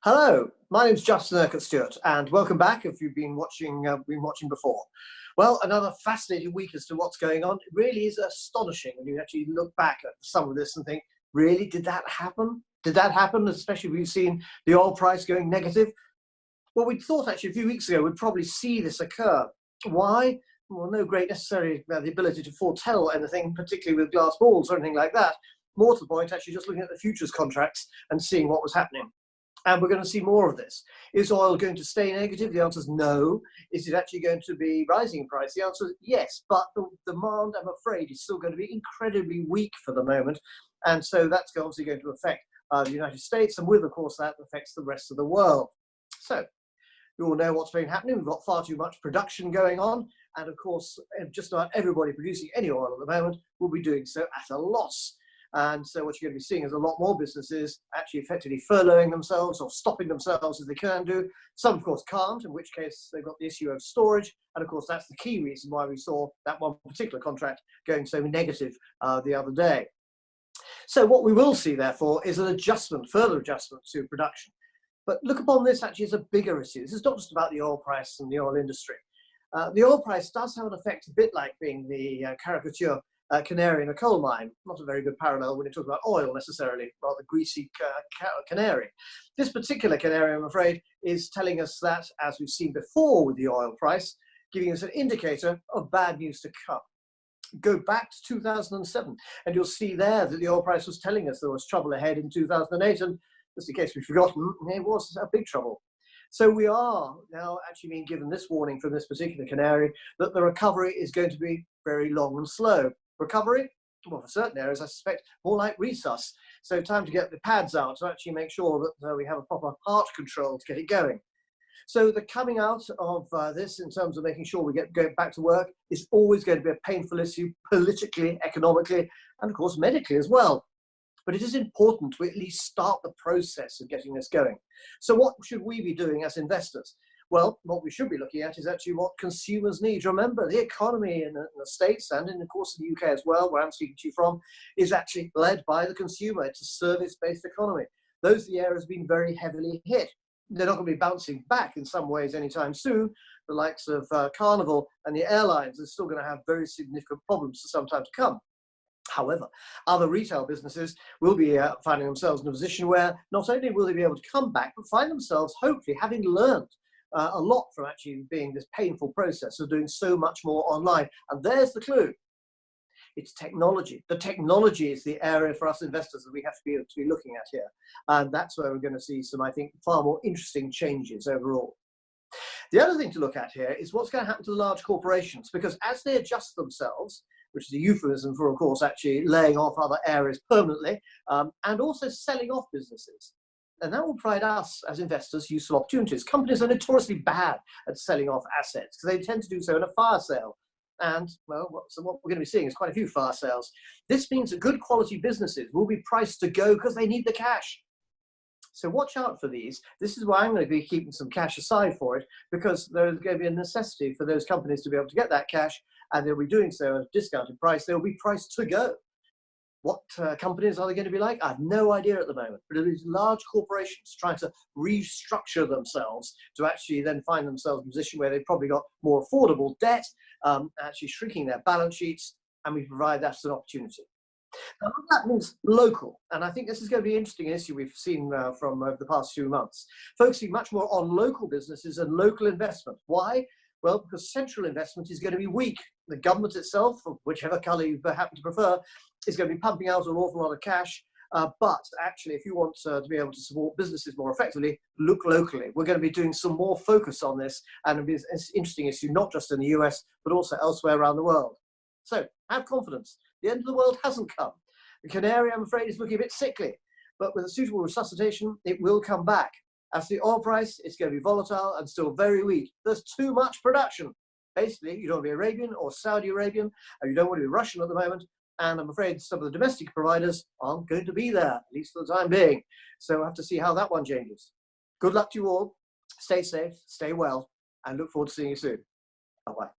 Hello, my name's Justin Urquhart Stewart, and welcome back if you've been watching before. Well, another fascinating week as to what's going on. It really is astonishing when you actually look back at some of this and think, really, did that happen? Did that happen? Especially we've seen the oil price going negative. Well, we thought actually a few weeks ago we'd probably see this occur. Why? Well, no great necessarily the ability to foretell anything, particularly with glass balls or anything like that. More to the point, actually just looking at the futures contracts and seeing what was happening. And we're going to see more of this. Is oil going to stay negative? The answer is no. Is it actually going to be rising in price? The answer is yes, but the demand, I'm afraid, is still going to be incredibly weak for the moment. And so that's obviously going to affect the United States, and with, of course, that affects the rest of the world. So we all know what's been happening. We've got far too much production going on. And of course, just about everybody producing any oil at the moment will be doing so at a loss. And so what you're going to be seeing is a lot more businesses actually effectively furloughing themselves or stopping themselves as they can do. Some, of course, can't, in which case they've got the issue of storage. And of course, that's the key reason why we saw that one particular contract going so negative the other day. So what we will see, therefore, is an adjustment, further adjustment to production. But look upon this actually as a bigger issue. This is not just about the oil price and the oil industry. The oil price does have an effect a bit like being the caricature canary in a coal mine. Not a very good parallel when you talk about oil necessarily, rather greasy canary. This particular canary, I'm afraid, is telling us that, as we've seen before with the oil price, giving us an indicator of bad news to come. Go back to 2007 and you'll see there that the oil price was telling us there was trouble ahead in 2008, and just in case we've forgotten, it was a big trouble. So we are now actually being given this warning from this particular canary that the recovery is going to be very long and slow. Recovery, well, for certain areas, I suspect more like resus. So time to get the pads out to actually make sure that we have a proper heart control to get it going. So the coming out of this in terms of making sure we get going back to work is always going to be a painful issue, politically, economically, and of course medically as well. But it is important to at least start the process of getting this going. So what should we be doing as investors? Well, what we should be looking at is actually what consumers need. Remember, the economy in the States and of course in the UK as well, where I'm speaking to you from, is actually led by the consumer. It's a service-based economy. Those are the areas being very heavily hit. They're not going to be bouncing back in some ways anytime soon. The likes of Carnival and the airlines are still going to have very significant problems for some time to come. However, other retail businesses will be finding themselves in a position where not only will they be able to come back, but find themselves hopefully having learned a lot from actually being this painful process of doing so much more online. And there's the clue. It's technology. The technology is the area for us investors that we have to be looking at here. And that's where we're going to see some, I think, far more interesting changes overall. The other thing to look at here is what's going to happen to the large corporations, because as they adjust themselves, which is a euphemism for, of course, actually laying off other areas permanently, and also selling off businesses. And that will provide us as investors useful opportunities. Companies are notoriously bad at selling off assets because they tend to do so in a fire sale. And, well, so what we're going to be seeing is quite a few fire sales. This means that good quality businesses will be priced to go because they need the cash. So watch out for these. This is why I'm going to be keeping some cash aside for it, because there's going to be a necessity for those companies to be able to get that cash, and they'll be doing so at a discounted price. They'll be priced to go. What companies are they going to be like? I have no idea at the moment. But it is large corporations trying to restructure themselves to actually then find themselves in a position where they've probably got more affordable debt, actually shrinking their balance sheets, and we provide that as an opportunity. Now, that means local, and I think this is going to be an interesting issue we've seen from over the past few months, focusing much more on local businesses and local investment. Why? Well, because central investment is going to be weak. The government itself, of whichever colour you happen to prefer, is going to be pumping out an awful lot of cash. But actually, if you want to be able to support businesses more effectively, look locally. We're going to be doing some more focus on this, and it'll be an interesting issue, not just in the US, but also elsewhere around the world. So have confidence. The end of the world hasn't come. The canary, I'm afraid, is looking a bit sickly, but with a suitable resuscitation, it will come back. As the oil price, it's going to be volatile and still very weak. There's too much production. Basically, you don't want to be Arabian or Saudi Arabian, and you don't want to be Russian at the moment. And I'm afraid some of the domestic providers aren't going to be there, at least for the time being. So we'll have to see how that one changes. Good luck to you all. Stay safe, stay well, and look forward to seeing you soon. Bye-bye.